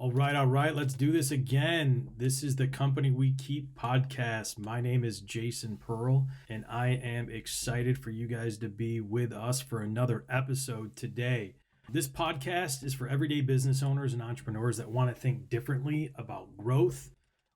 All right. Let's do this again. This is the Company We Keep podcast. My name is Jason Pearl, and I am excited for you guys to be with us for another episode today. This podcast is for everyday business owners and entrepreneurs that want to think differently about growth,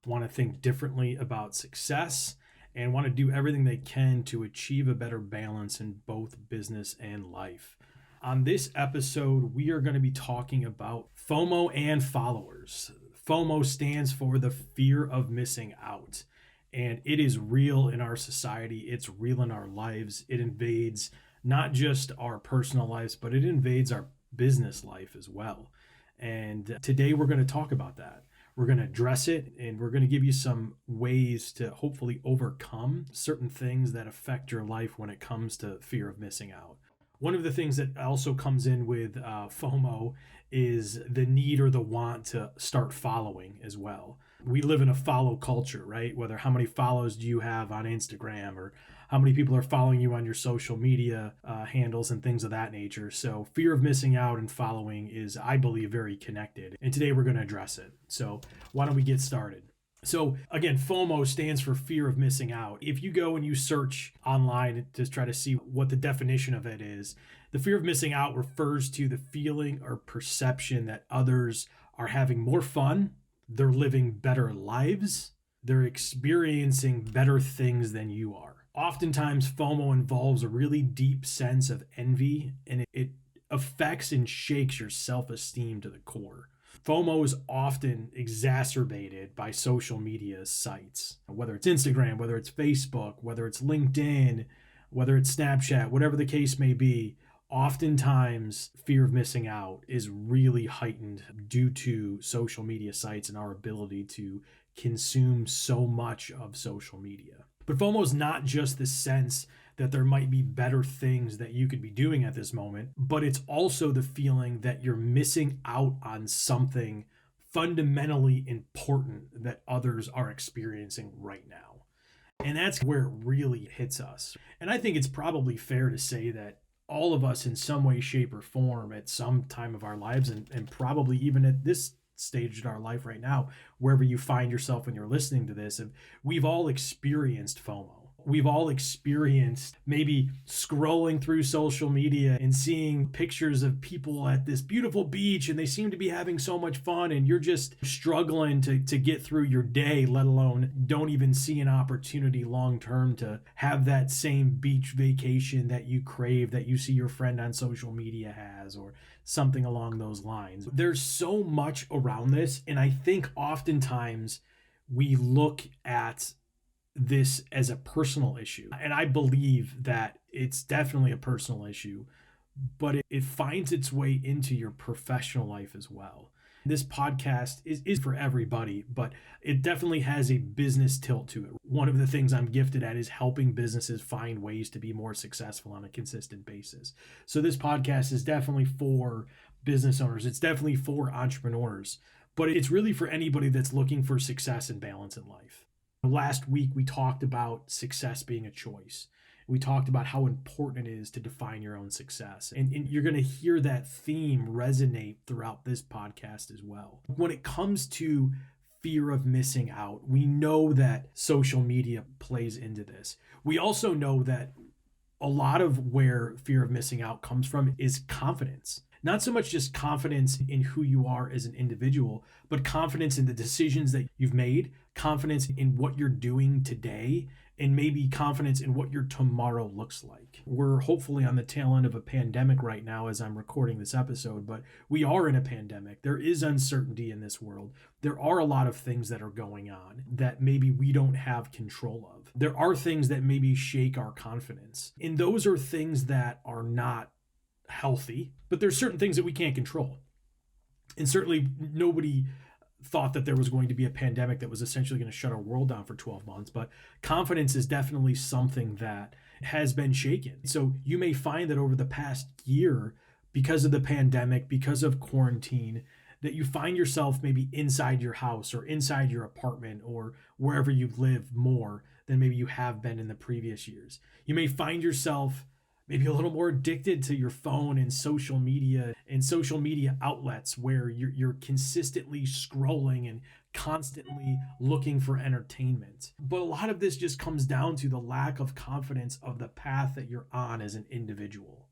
want to think differently about success, and want to do everything they can to achieve a better balance in both business and life. On this episode, we are going to be talking about FOMO and followers. FOMO stands for the fear of missing out, and it is real in our society. It's real in our lives. It invades not just our personal lives, but it invades our business life as well. And today we're going to talk about that. We're going to address it, and we're going to give you some ways to hopefully overcome certain things that affect your life when it comes to fear of missing out. One of the things that also comes in with FOMO is the need or the want to start following as well. We live in a follow culture, right? Whether how many follows do you have on Instagram or how many people are following you on your social media handles and things of that nature. So fear of missing out and following is, I believe, very connected. And today we're going to address it. So why don't we get started? So again, FOMO stands for fear of missing out. If you go and you search online to try to see what the definition of it is, the fear of missing out refers to the feeling or perception that others are having more fun, they're living better lives, they're experiencing better things than you are. Oftentimes, FOMO involves a really deep sense of envy, and it affects and shakes your self-esteem to the core. FOMO is often exacerbated by social media sites, whether it's Instagram, whether it's Facebook, whether it's LinkedIn, whether it's Snapchat, whatever the case may be. Oftentimes, fear of missing out is really heightened due to social media sites and our ability to consume so much of social media. But FOMO is not just the sense that there might be better things that you could be doing at this moment, but it's also the feeling that you're missing out on something fundamentally important that others are experiencing right now. And that's where it really hits us. And I think it's probably fair to say that all of us in some way, shape, or form at some time of our lives, and probably even at this stage in our life right now, wherever you find yourself when you're listening to this, we've all experienced FOMO. We've all experienced maybe scrolling through social media and seeing pictures of people at this beautiful beach and they seem to be having so much fun, and you're just struggling to get through your day, let alone don't even see an opportunity long term to have that same beach vacation that you crave, that you see your friend on social media has, or something along those lines. There's so much around this, and I think oftentimes we look at this as a personal issue. And I believe that it's definitely a personal issue, but it finds its way into your professional life as well. This podcast is for everybody, but it definitely has a business tilt to it. One of the things I'm gifted at is helping businesses find ways to be more successful on a consistent basis. So this podcast is definitely for business owners. It's definitely for entrepreneurs, but it's really for anybody that's looking for success and balance in life. Last week, we talked about success being a choice. We talked about how important it is to define your own success. And you're going to hear that theme resonate throughout this podcast as well. When it comes to fear of missing out, we know that social media plays into this. We also know that a lot of where fear of missing out comes from is confidence. Not so much just confidence in who you are as an individual, but confidence in the decisions that you've made, confidence in what you're doing today, and maybe confidence in what your tomorrow looks like. We're hopefully on the tail end of a pandemic right now as I'm recording this episode, but we are in a pandemic. There is uncertainty in this world. There are a lot of things that are going on that maybe we don't have control of. There are things that maybe shake our confidence. And those are things that are not healthy, but there's certain things that we can't control. And certainly nobody thought that there was going to be a pandemic that was essentially going to shut our world down for 12 months, but confidence is definitely something that has been shaken. So you may find that over the past year, because of the pandemic, because of quarantine, that you find yourself maybe inside your house or inside your apartment or wherever you live more than maybe you have been in the previous years. You may find yourself maybe a little more addicted to your phone and social media outlets where you're consistently scrolling and constantly looking for entertainment. But a lot of this just comes down to the lack of confidence of the path that you're on as an individual.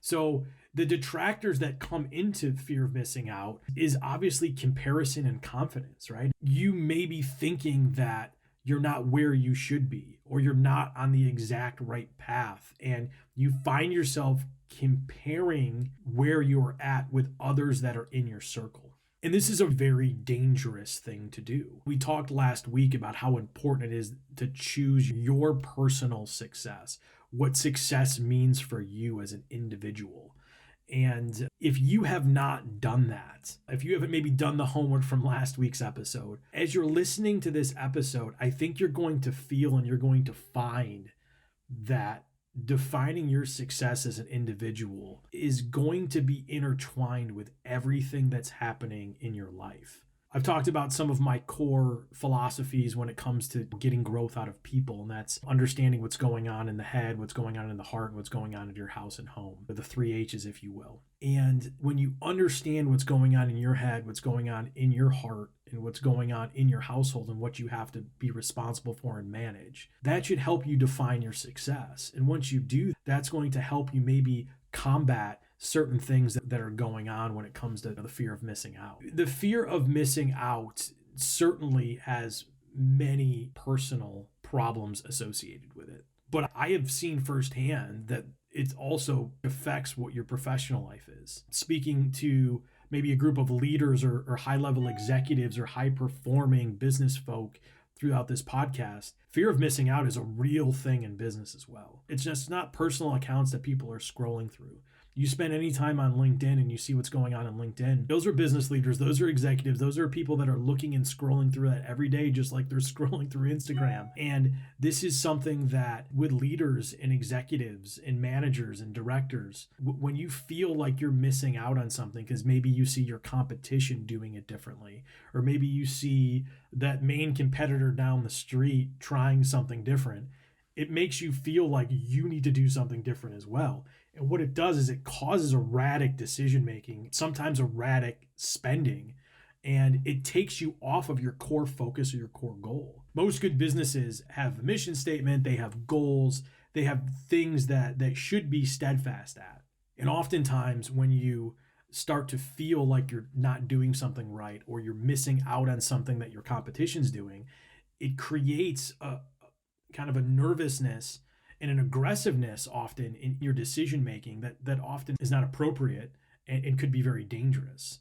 So the detractors that come into fear of missing out is obviously comparison and confidence, right? You may be thinking that you're not where you should be, or you're not on the exact right path, and you find yourself comparing where you're at with others that are in your circle. And this is a very dangerous thing to do. We talked last week about how important it is to choose your personal success, what success means for you as an individual. And if you have not done that, if you haven't maybe done the homework from last week's episode, as you're listening to this episode, I think you're going to feel and you're going to find that defining your success as an individual is going to be intertwined with everything that's happening in your life. I've talked about some of my core philosophies when it comes to getting growth out of people, and that's understanding what's going on in the head, what's going on in the heart, and what's going on in your house and home, the 3 H's, if you will. And when you understand what's going on in your head, what's going on in your heart, and what's going on in your household and what you have to be responsible for and manage, that should help you define your success. And once you do, that's going to help you maybe combat certain things that are going on when it comes to the fear of missing out. The fear of missing out certainly has many personal problems associated with it. But I have seen firsthand that it also affects what your professional life is. Speaking to maybe a group of leaders or high-level executives or high-performing business folk throughout this podcast, fear of missing out is a real thing in business as well. It's just not personal accounts that people are scrolling through. You spend any time on LinkedIn and you see what's going on LinkedIn. Those are business leaders. Those are executives. Those are people that are looking and scrolling through that every day, just like they're scrolling through Instagram. And this is something that with leaders and executives and managers and directors, when you feel like you're missing out on something because maybe you see your competition doing it differently, or maybe you see that main competitor down the street trying something different, it makes you feel like you need to do something different as well. And what it does is it causes erratic decision making, sometimes erratic spending, and it takes you off of your core focus or your core goal. Most good businesses have a mission statement, they have goals, they have things that should be steadfast at. And oftentimes when you start to feel like you're not doing something right or you're missing out on something that your competition's doing, it creates a kind of a nervousness and an aggressiveness often in your decision making that often is not appropriate and could be very dangerous.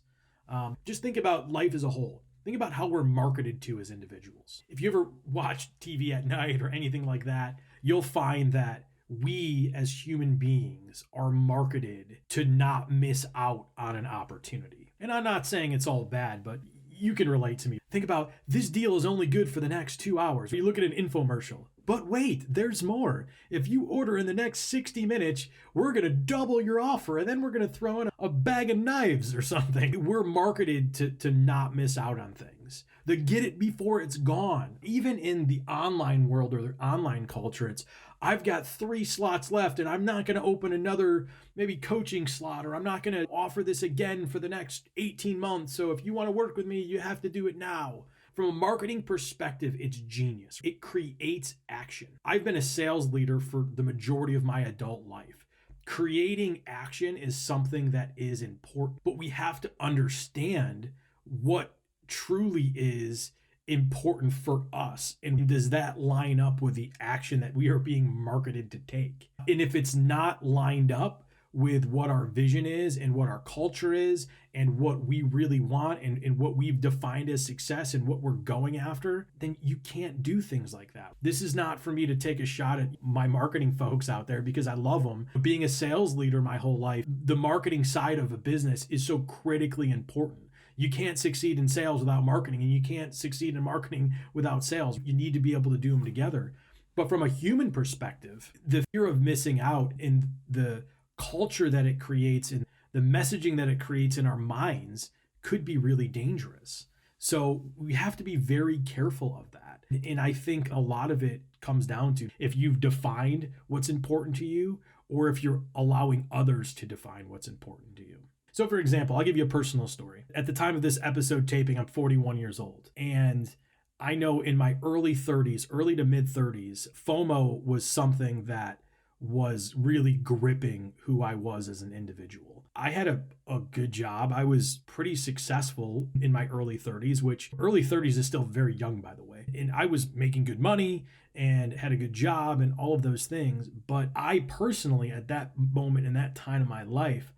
Just think about life as a whole. Think about how we're marketed to as individuals. If you ever watch TV at night or anything like that, you'll find that we as human beings are marketed to not miss out on an opportunity. And I'm not saying it's all bad, but you can relate to me. Think about this deal is only good for the next 2 hours. You look at an infomercial. But wait, there's more. If you order in the next 60 minutes, we're going to double your offer, and then we're going to throw in a bag of knives or something. We're marketed to not miss out on things. The get it before it's gone. Even in the online world or the online culture, it's I've got 3 slots left and I'm not going to open another maybe coaching slot, or I'm not going to offer this again for the next 18 months. So if you want to work with me, you have to do it now. From a marketing perspective, it's genius. It creates action. I've been a sales leader for the majority of my adult life. Creating action is something that is important, but we have to understand what truly is important for us, and does that line up with the action that we are being marketed to take? And if it's not lined up with what our vision is and what our culture is and what we really want and what we've defined as success and what we're going after, then you can't do things like that. This is not for me to take a shot at my marketing folks out there, because I love them. Being a sales leader my whole life, the marketing side of a business is so critically important. You can't succeed in sales without marketing, and you can't succeed in marketing without sales. You need to be able to do them together. But from a human perspective, the fear of missing out in the culture that it creates and the messaging that it creates in our minds could be really dangerous. So we have to be very careful of that. And I think a lot of it comes down to, if you've defined what's important to you, or if you're allowing others to define what's important to you. So for example, I'll give you a personal story. At the time of this episode taping, I'm 41 years old. And I know in my early 30s, early to mid 30s, FOMO was something that was really gripping who I was as an individual. I had a good job. I was pretty successful in my early 30s, which early 30s is still very young, by the way. And I was making good money and had a good job and all of those things. But I personally, at that moment in that time of my life,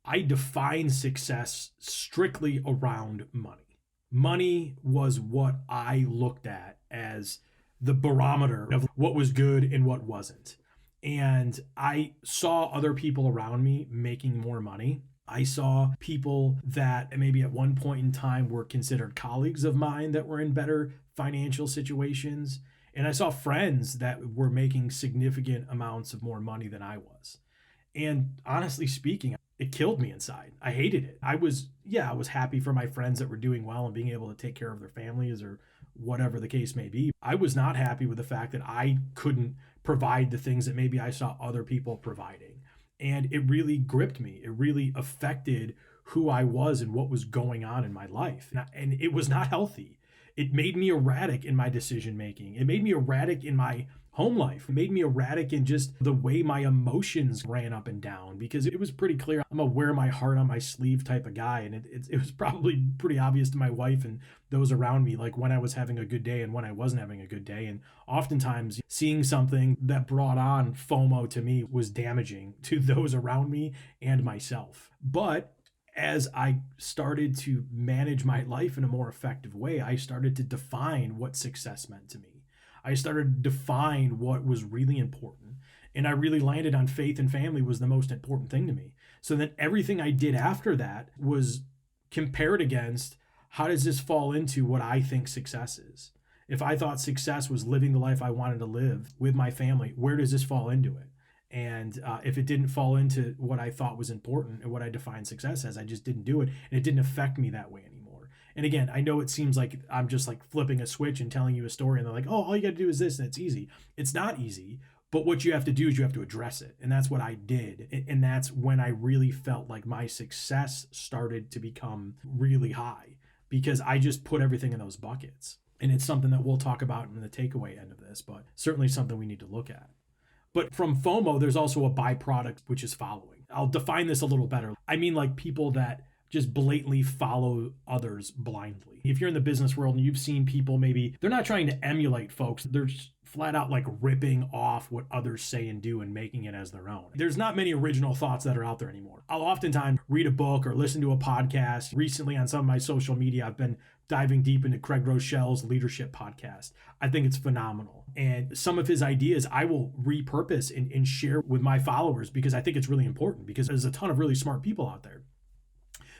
I defined success strictly around money. Money was what I looked at as the barometer of what was good and what wasn't. And I saw other people around me making more money. I saw people that maybe at one point in time were considered colleagues of mine that were in better financial situations. And I saw friends that were making significant amounts of more money than I was. And honestly speaking, it killed me inside. I hated it. I was happy for my friends that were doing well and being able to take care of their families or whatever the case may be. I was not happy with the fact that I couldn't provide the things that maybe I saw other people providing. And it really gripped me. It really affected who I was and what was going on in my life. And it was not healthy. It made me erratic in my decision making. It made me erratic in my home life. It made me erratic in just the way my emotions ran up and down, because it was pretty clear I'm a wear my heart on my sleeve type of guy. And it was probably pretty obvious to my wife and those around me, like when I was having a good day and when I wasn't having a good day. And oftentimes seeing something that brought on FOMO to me was damaging to those around me and myself. But as I started to manage my life in a more effective way, I started to define what success meant to me. I started to define what was really important. And I really landed on faith and family was the most important thing to me. So then everything I did after that was compared against how does this fall into what I think success is? If I thought success was living the life I wanted to live with my family, where does this fall into it? And if it didn't fall into what I thought was important and what I defined success as, I just didn't do it. And it didn't affect me that way anymore. And again, I know it seems like I'm just like flipping a switch and telling you a story and they're like, oh, all you got to do is this and it's easy. It's not easy, but what you have to do is you have to address it. And that's what I did. And that's when I really felt like my success started to become really high, because I just put everything in those buckets. And it's something that we'll talk about in the takeaway end of this, but certainly something we need to look at. But from FOMO, there's also a byproduct, which is following. I'll define this a little better. I mean, like people that just blatantly follow others blindly. If you're in the business world and you've seen people, maybe they're not trying to emulate folks, they're just flat out like ripping off what others say and do and making it as their own. There's not many original thoughts that are out there anymore. I'll oftentimes read a book or listen to a podcast. Recently on some of my social media, I've been diving deep into Craig Rochelle's leadership podcast. I think it's phenomenal. And some of his ideas I will repurpose and share with my followers because I think it's really important, because there's a ton of really smart people out there.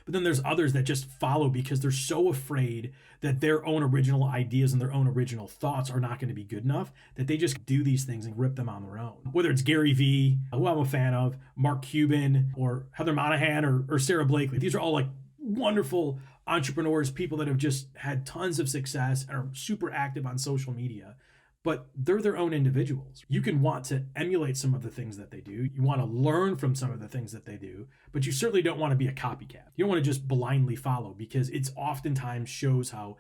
But then there's others that just follow because they're so afraid that their own original ideas and their own original thoughts are not going to be good enough, that they just do these things and rip them on their own. Whether it's Gary Vee, who I'm a fan of, Mark Cuban, or Heather Monahan, or Sarah Blakely. These are all like wonderful entrepreneurs, people that have just had tons of success and are super active on social media. But they're their own individuals. You can want to emulate some of the things that they do. You want to learn from some of the things that they do, but you certainly don't want to be a copycat. You don't want to just blindly follow, because it's oftentimes shows how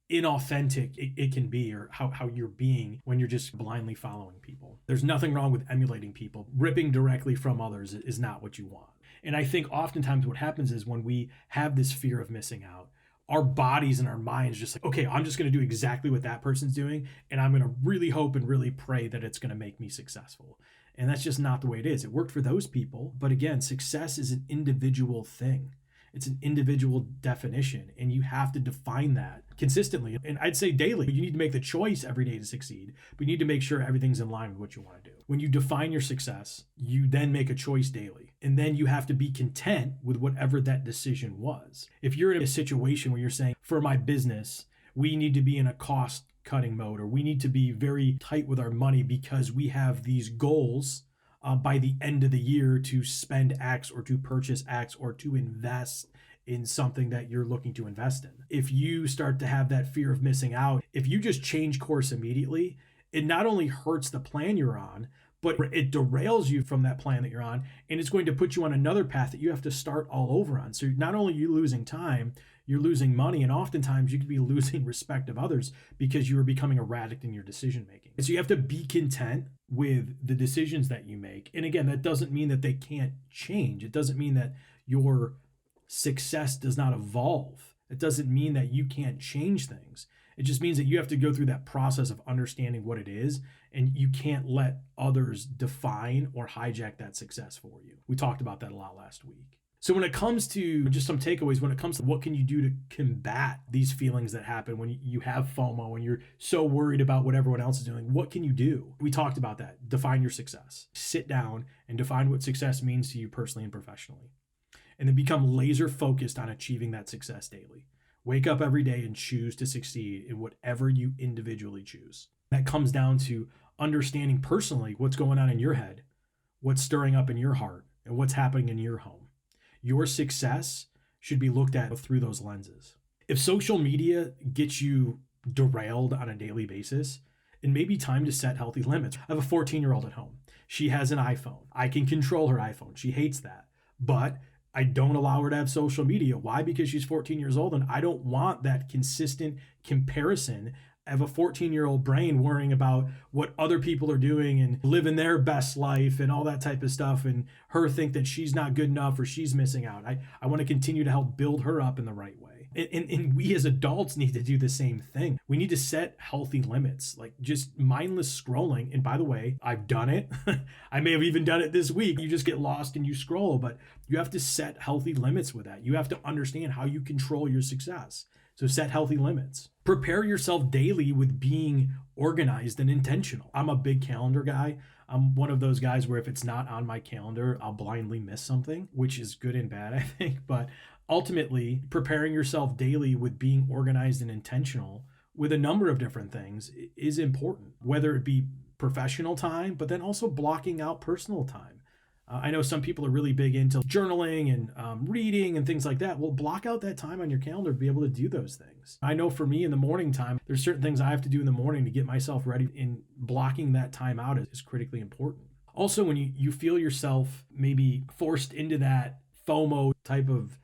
inauthentic it can be, or how you're being when you're just blindly following people. There's nothing wrong with emulating people. Ripping directly from others is not what you want. And I think oftentimes what happens is when we have this fear of missing out, our bodies and our minds just like, okay, I'm just going to do exactly what that person's doing, and I'm going to really hope and really pray that it's going to make me successful. And that's just not the way it is. It worked for those people, but again, success is an individual thing. It's an individual definition, and you have to define that consistently. And I'd say daily. You need to make the choice every day to succeed, but you need to make sure everything's in line with what you want to do. When you define your success, you then make a choice daily, and then you have to be content with whatever that decision was. If you're in a situation where you're saying, for my business, we need to be in a cost cutting mode, or we need to be very tight with our money because we have these goals by the end of the year to spend X or to purchase X or to invest in something that you're looking to invest in. If you start to have that fear of missing out, if you just change course immediately, it not only hurts the plan you're on, but it derails you from that plan that you're on, and it's going to put you on another path that you have to start all over on. So not only are you losing time, you're losing money, and oftentimes you could be losing respect of others because you are becoming erratic in your decision making. So you have to be content with the decisions that you make. And again, that doesn't mean that they can't change. It doesn't mean that your success does not evolve. It doesn't mean that you can't change things. It just means that you have to go through that process of understanding what it is, and you can't let others define or hijack that success for you. We talked about that a lot last week. So when it comes to just some takeaways, when it comes to what can you do to combat these feelings that happen when you have FOMO, when you're so worried about what everyone else is doing, what can you do? We talked about that. Define your success. Sit down and define what success means to you personally and professionally. And then become laser focused on achieving that success daily. Wake up every day and choose to succeed in whatever you individually choose. That comes down to understanding personally what's going on in your head, what's stirring up in your heart, and what's happening in your home. Your success should be looked at through those lenses. If social media gets you derailed on a daily basis, it may be time to set healthy limits. I have a 14-year-old at home. She has an iPhone. I can control her iPhone. She hates that. But I don't allow her to have social media. Why? Because she's 14 years old, and I don't want that consistent comparison. I have a 14-year-old brain worrying about what other people are doing and living their best life and all that type of stuff, and her think that she's not good enough or she's missing out. I want to continue to help build her up in the right way. And we as adults need to do the same thing. We need to set healthy limits, like just mindless scrolling. And by the way, I've done it. I may have even done it this week. You just get lost and you scroll, but you have to set healthy limits with that. You have to understand how you control your success. So set healthy limits. Prepare yourself daily with being organized and intentional. I'm a big calendar guy. I'm one of those guys where if it's not on my calendar, I'll blindly miss something, which is good and bad, I think. But ultimately, preparing yourself daily with being organized and intentional with a number of different things is important, whether it be professional time, but then also blocking out personal time. I know some people are really big into journaling and reading and things like that. Well, block out that time on your calendar to be able to do those things. I know for me in the morning time, there's certain things I have to do in the morning to get myself ready, and blocking that time out is critically important. Also, when you feel yourself maybe forced into that FOMO type of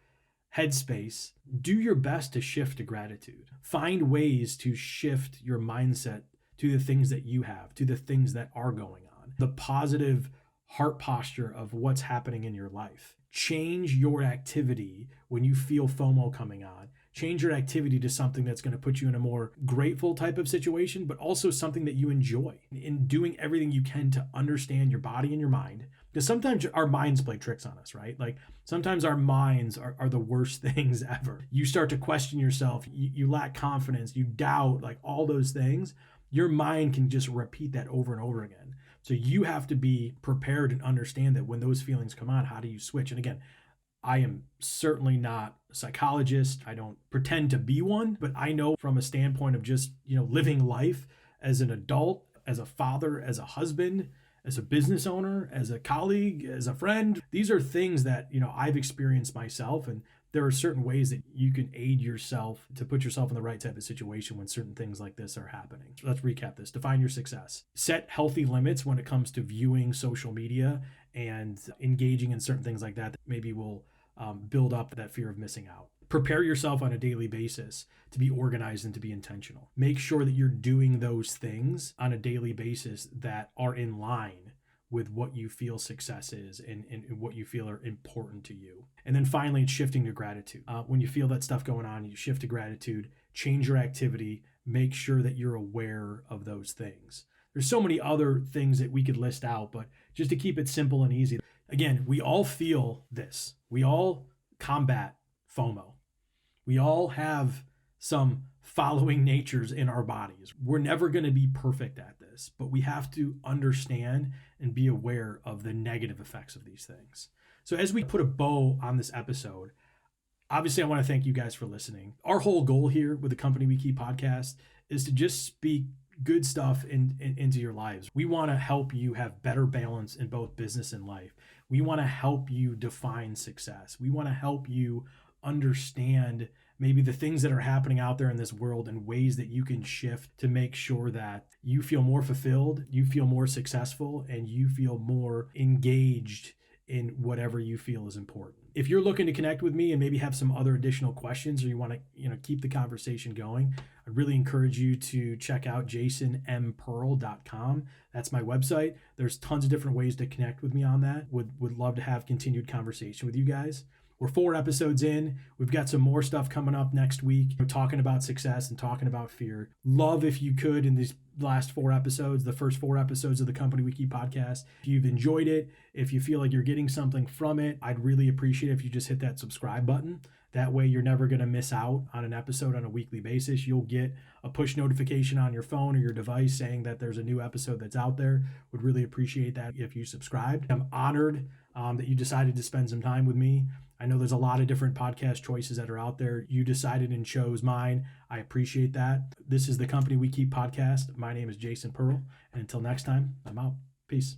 headspace, do your best to shift to gratitude. Find ways to shift your mindset to the things that you have, to the things that are going on, the positive heart posture of what's happening in your life. Change your activity when you feel FOMO coming on. Change your activity to something that's going to put you in a more grateful type of situation, but also something that you enjoy. In doing everything you can to understand your body and your mind, because sometimes our minds play tricks on us, right? Like sometimes our minds are the worst things ever. You start to question yourself, you lack confidence, you doubt, like all those things. Your mind can just repeat that over and over again. So you have to be prepared and understand that when those feelings come on, how do you switch? And again, I am certainly not a psychologist. I don't pretend to be one, but I know from a standpoint of just, living life as an adult, as a father, as a husband, as a business owner, as a colleague, as a friend, these are things that, I've experienced myself, and there are certain ways that you can aid yourself to put yourself in the right type of situation when certain things like this are happening. So let's recap this. Define your success. Set healthy limits when it comes to viewing social media and engaging in certain things like that maybe will build up that fear of missing out. Prepare yourself on a daily basis to be organized and to be intentional. Make sure that you're doing those things on a daily basis that are in line with what you feel success is and what you feel are important to you. And then finally, it's shifting to gratitude. When you feel that stuff going on, you shift to gratitude, change your activity, make sure that you're aware of those things. There's so many other things that we could list out, but just to keep it simple and easy. Again, we all feel this. We all combat FOMO. We all have some following natures in our bodies. We're never going to be perfect at this, but we have to understand and be aware of the negative effects of these things. So as we put a bow on this episode, obviously I want to thank you guys for listening. Our whole goal here with the Company We Keep podcast is to just speak good stuff into your lives. We want to help you have better balance in both business and life. We want to help you define success. We want to help you understand maybe the things that are happening out there in this world and ways that you can shift to make sure that you feel more fulfilled, you feel more successful, and you feel more engaged in whatever you feel is important. If you're looking to connect with me and maybe have some other additional questions, or you want to, keep the conversation going, I really encourage you to check out jasonmpearl.com. That's my website. There's tons of different ways to connect with me on that. Would love to have continued conversation with you guys. We're 4 episodes in. We've got some more stuff coming up next week. We're talking about success and talking about fear. Love if you could, in these last 4 episodes, the first 4 episodes of the Company We Keep podcast, if you've enjoyed it, if you feel like you're getting something from it, I'd really appreciate it if you just hit that subscribe button. That way you're never going to miss out on an episode on a weekly basis. You'll get a push notification on your phone or your device saying that there's a new episode that's out there. Would really appreciate that if you subscribed. I'm honored that you decided to spend some time with me. I know there's a lot of different podcast choices that are out there. You decided and chose mine. I appreciate that. This is the Company We Keep podcast. My name is Jason Pearl. And until next time, I'm out. Peace.